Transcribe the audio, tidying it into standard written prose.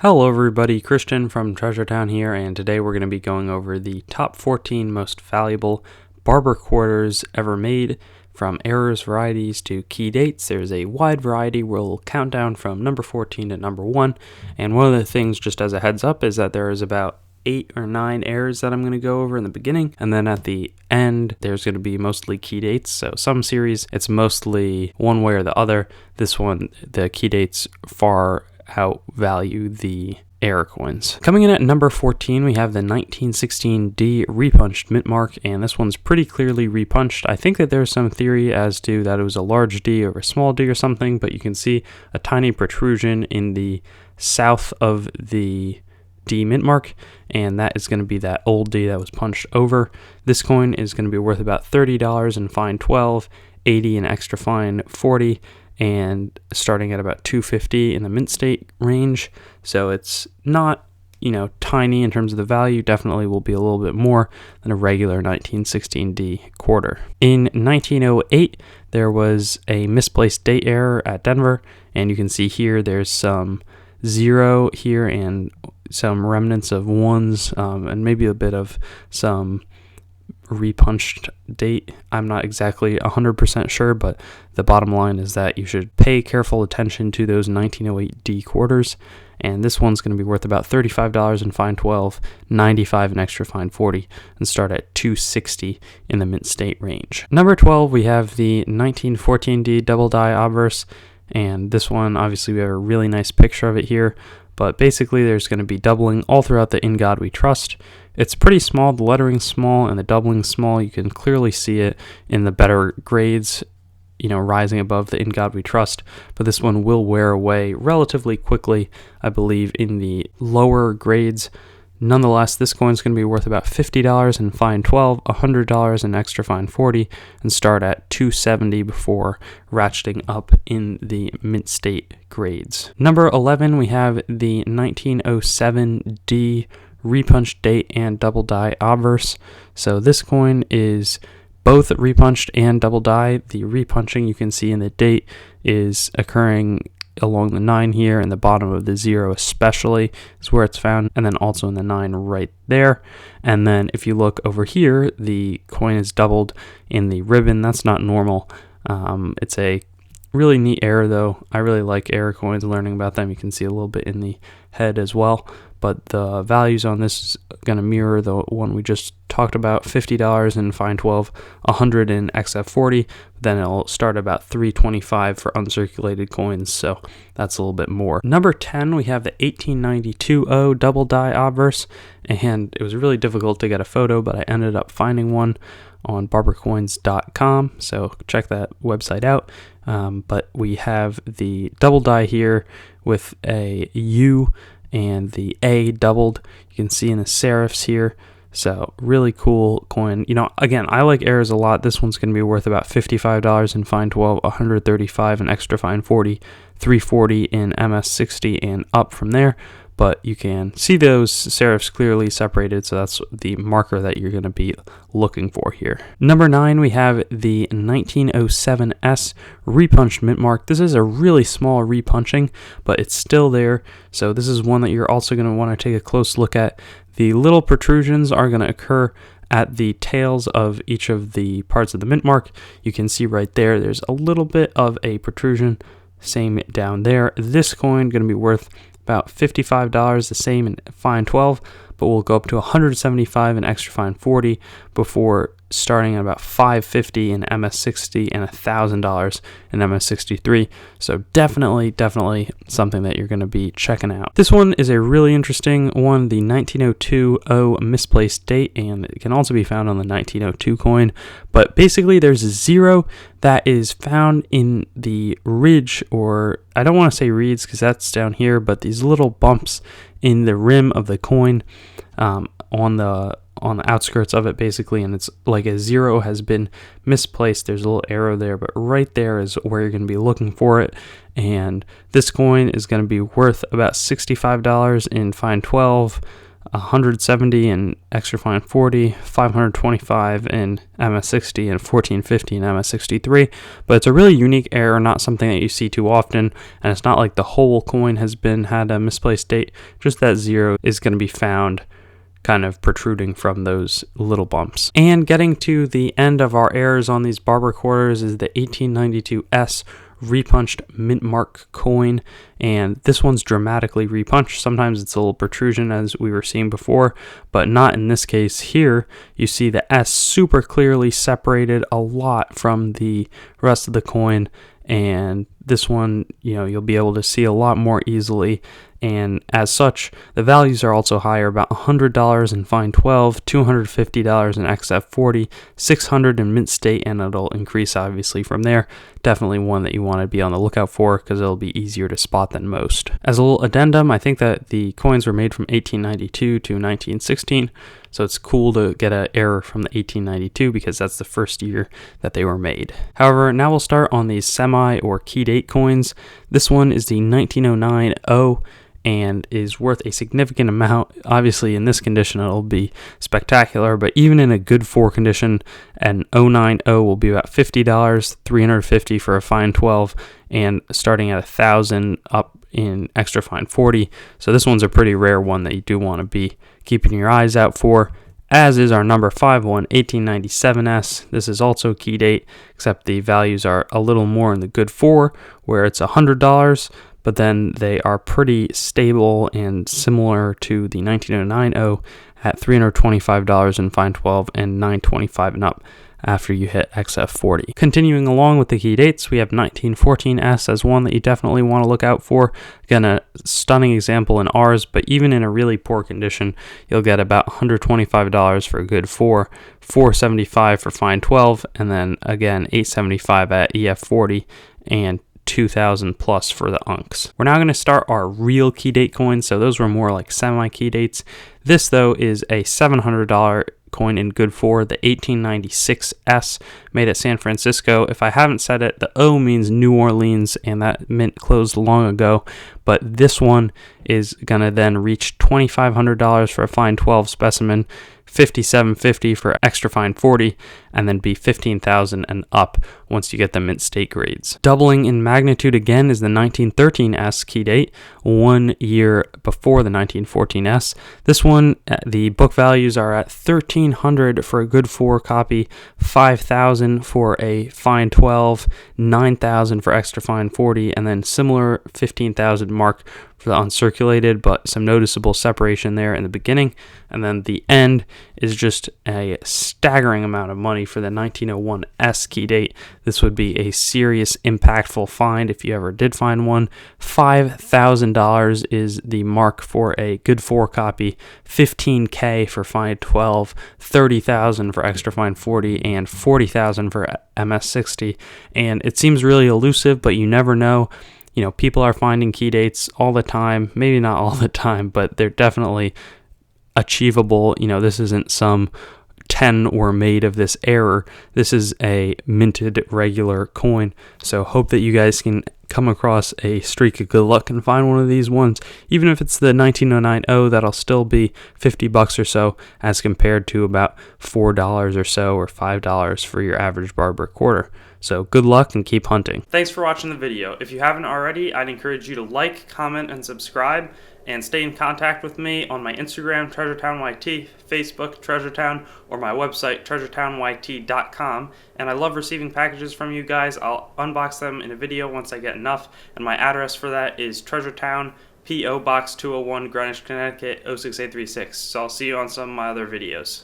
Hello everybody, Christian from Treasure Town here, and today we're going to be going over the top 14 most valuable Barber Quarters ever made, from errors, varieties to key dates. There's a wide variety. We'll count down from number 14 to number 1, and one of the things, just as a heads up, is that there is about 8 or 9 errors that I'm going to go over in the beginning, and then at the end there's going to be mostly key dates. So some series it's mostly one way or the other. This one, the key dates far outvalue the error coins. Coming in at number 14, we have the 1916 D Repunched mint mark, and this one's pretty clearly repunched. I think that there's some theory as to that it was a large D or a small D or something, but you can see a tiny protrusion in the south of the D mint mark, and that is going to be that old D that was punched over. This coin is going to be worth about $30 and fine 12, 80 and extra fine 40, and starting at about $250 in the mint state range. So it's not, tiny in terms of the value. Definitely will be a little bit more than a regular 1916D quarter. In 1908, there was a misplaced date error at Denver, and you can see here there's some 0 here and some remnants of 1s, and maybe a bit of some repunched date. I'm not exactly 100% sure, but the bottom line is that you should pay careful attention to those 1908 D quarters, and this one's going to be worth about $35 and fine 12, 95 and extra fine 40, and start at $260 in the mint state range. Number 12, we have the 1914 D Doubled Die Obverse, and this one, obviously we have a really nice picture of it here, but basically there's going to be doubling all throughout the In God We Trust. It's pretty small, the lettering's small and the doubling's small. You can clearly see it in the better grades, rising above the In God We Trust, but this one will wear away relatively quickly, I believe, in the lower grades. Nonetheless, this coin's going to be worth about $50 and fine 12, $100 and extra fine 40, and start at $270 before ratcheting up in the mint state grades. Number 11, we have the 1907 D Repunched Date and Doubled Die Obverse. So this coin is both repunched and double die. The repunching you can see in the date is occurring along the 9 here, and the bottom of the 0 especially is where it's found, and then also in the 9 right there. And then if you look over here, the coin is doubled in the ribbon. That's not normal. It's a really neat error though. I really like error coins, learning about them. You can see a little bit in the head as well, but the values on this is going to mirror the one we just talked about, $50 in fine 12, 100 in XF 40, then it'll start about $325 for uncirculated coins, so that's a little bit more. Number 10, we have the 1892 O Double Die Obverse, and it was really difficult to get a photo, but I ended up finding one on barbercoins.com, so check that website out. But we have the double die here with a U and the A doubled. You can see in the serifs here. So really cool coin. Again, I like errors a lot. This one's going to be worth about $55 in fine 12, 135 in extra fine 40, 340 in MS60 and up from there. But you can see those serifs clearly separated, so that's the marker that you're going to be looking for here. Number 9, we have the 1907 S Repunched mint mark. This is a really small repunching, but it's still there, so this is one that you're also going to want to take a close look at. The little protrusions are going to occur at the tails of each of the parts of the mint mark. You can see right there, there's a little bit of a protrusion, same down there. This coin going to be worth about $55, the same in fine 12, but we'll go up to $175 in extra fine 40 before starting at about $550 in MS60 and $1,000 in MS63. So definitely something that you're going to be checking out. This one is a really interesting one, the 1902 O Misplaced Date, and it can also be found on the 1902 coin. But basically there's a 0 that is found in the ridge, or I don't want to say reeds because that's down here, but these little bumps in the rim of the coin, on the outskirts of it basically, and it's like a 0 has been misplaced. There's a little arrow there, but right there is where you're going to be looking for it, and this coin is going to be worth about $65 in fine 12, 170 in extra fine 40, 525 in MS60, and 1450 in MS63. But it's a really unique error, not something that you see too often, and it's not like the whole coin has had a misplaced date. Just that 0 is going to be found kind of protruding from those little bumps. And getting to the end of our errors on these Barber Quarters is the 1892S repunched mint mark coin, and this one's dramatically repunched. Sometimes it's a little protrusion, as we were seeing before, but not in this case. Here you see the S super clearly separated a lot from the rest of the coin, and this one, you'll be able to see a lot more easily. And as such, the values are also higher, about $100 in fine 12, $250 in XF 40, $600 in mint state, and it'll increase obviously from there. Definitely one that you want to be on the lookout for, because it'll be easier to spot than most. As a little addendum, I think that the coins were made from 1892 to 1916, so it's cool to get an error from the 1892 because that's the first year that they were made. However, now we'll start on these semi or key date coins. This one is the 1909 O, and is worth a significant amount. Obviously in this condition it'll be spectacular, but even in a good 4 condition, an 090 will be about $50, $350 for a fine 12, and starting at 1,000 up in extra fine 40. So this one's a pretty rare one that you do want to be keeping your eyes out for, as is our number 5 one, 1897S. This is also key date, except the values are a little more in the good 4, where it's $100, but then they are pretty stable and similar to the 1909 at $325 in fine 12 and $925 and up after you hit XF 40. Continuing along with the key dates, we have 1914S as one that you definitely want to look out for. Again, a stunning example in ours, but even in a really poor condition, you'll get about $125 for a good 4, $475 for fine 12, and then again $875 at EF 40, and 2,000 plus for the unks. We're now going to start our real key date coins, so those were more like semi key dates. This though is a $700 coin in good 4, the 1896S, made at San Francisco. If I haven't said it, the O means New Orleans, and that mint closed long ago, but this one is going to then reach $2,500 for a fine 12 specimen, $5,750 for extra fine 40, and then be $15,000 and up once you get the mint state grades. Doubling in magnitude again is the 1913S key date, 1 year before the 1914S. This one, the book values are at $1,300 for a good 4 copy, $5,000 for a fine 12, $9,000 for extra fine 40, and then similar $15,000 mark for the uncirculated, but some noticeable separation there in the beginning. And then the end is just a staggering amount of money for the 1901S key date. This would be a serious, impactful find if you ever did find one. $5,000 is the mark for a good 4 copy, $15K for fine 12, $30,000 for extra fine 40, and $40,000 for MS60. And it seems really elusive, but you never know. People are finding key dates all the time, maybe not all the time, but they're definitely achievable. This isn't some 10 were made of this error. This is a minted regular coin. So hope that you guys can come across a streak of good luck and find one of these ones. Even if it's the 1909 that'll still be $50 or so, as compared to about $4 or so, or $5 for your average Barber quarter. So good luck and keep hunting. Thanks for watching the video. If you haven't already, I'd encourage you to like, comment, and subscribe, and stay in contact with me on my Instagram, TreasureTownYT, Facebook, TreasureTown, or my website, TreasureTownYT.com. And I love receiving packages from you guys. I'll unbox them in a video once I get enough, and my address for that is TreasureTown, P.O. Box 201, Greenwich, Connecticut, 06836. So I'll see you on some of my other videos.